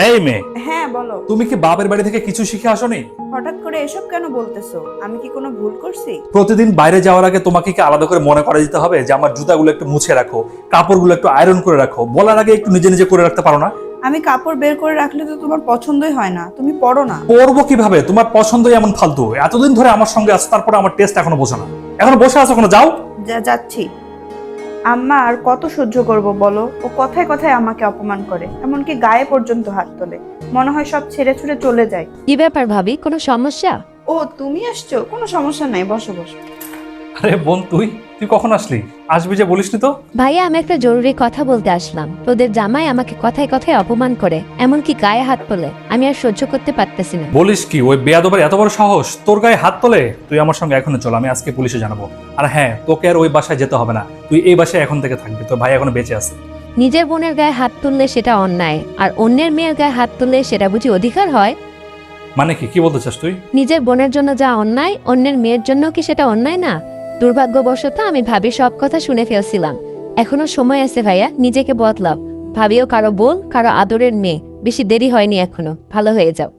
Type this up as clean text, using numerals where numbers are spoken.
এই মেয়ে, হ্যাঁ বলো। তুমি কি বাপের বাড়ি থেকে কিছু শিখে আসোনি? হঠাৎ করে এসব কেন বলতেছো? আমি কি কোনো ভুল করছি? প্রতিদিন বাইরে যাওয়ার আগে তোমাকে কি আলাদা করে মনে করে দিতে হবে যে আমার জুতাগুলো একটু মুছে রাখো, কাপড়গুলো একটু আয়রন করে রাখো? বলার আগে একটু নিজে নিজে করে রাখতে পারো না? আমি কাপড় বের করে রাখলে তো তোমার পছন্দই হয় না, তুমি পরো না। পরবো কিভাবে? তোমার পছন্দই এমন ফালতু। এতদিন ধরে আমার সঙ্গে আছো, তারপরে আমার টেস্ট এখনো বোঝো না। এখনো বসে আছো, কোনো যাও। যাচ্ছি। আম্মা আর কত সহ্য করব বলো? ও কথায় কথায় আমাকে অপমান করে, এমনকি গায়ে পর্যন্ত হাত তোলে। মনে হয় সব ছেড়ে ছুড়ে চলে যায়। কি ব্যাপার ভাবি, কোনো সমস্যা? ও তুমি আসছো? কোনো সমস্যা নাই, বসো বসো। আরে বোন, তুই তুই কখন আসলি? আসবি যে বলিসনি তো। ভাইয়া, আমি একটা জরুরি কথা বলতে আসলাম। তোদের জামাই আমাকে কথায় কথায় অপমান করে, এমনকি গায়ে হাত তোলে। আমি আর সহ্য করতে পারতেছি না। বলিস কি? ওই বেয়াদবের এত বড় সাহস, তোর গায়ে হাত তোলে? তুই আমার সঙ্গে এখনো চল, আমি আজকে পুলিশে জানাবো। আর হ্যাঁ, তোকে আর ওই বাসায় যেতে হবে না, তুই এই বাসায় এখন থেকে থাকবি। তোর ভাই এখনো বেঁচে আছে। নিজের বোনের গায়ে হাত তুললে সেটা অন্যায়, আর অন্যের মেয়ের গায়ে হাত তুললে সেটা বুঝি অধিকার হয়? মানে কি বলতে চাস তুই? নিজের বোনের জন্য যা অন্যায়, অন্যের মেয়ের জন্য কি সেটা অন্যায় না? দুর্ভাগ্যবশত আমি ভাবি সব কথা শুনে ফেলছিলাম। এখনো সময় আছে ভাইয়া, নিজেকে বদলাও। ভাবিও কারো বোন, কারো আদরের মেয়ে। বেশি দেরি হয়নি এখনো, ভালো হয়ে যাও।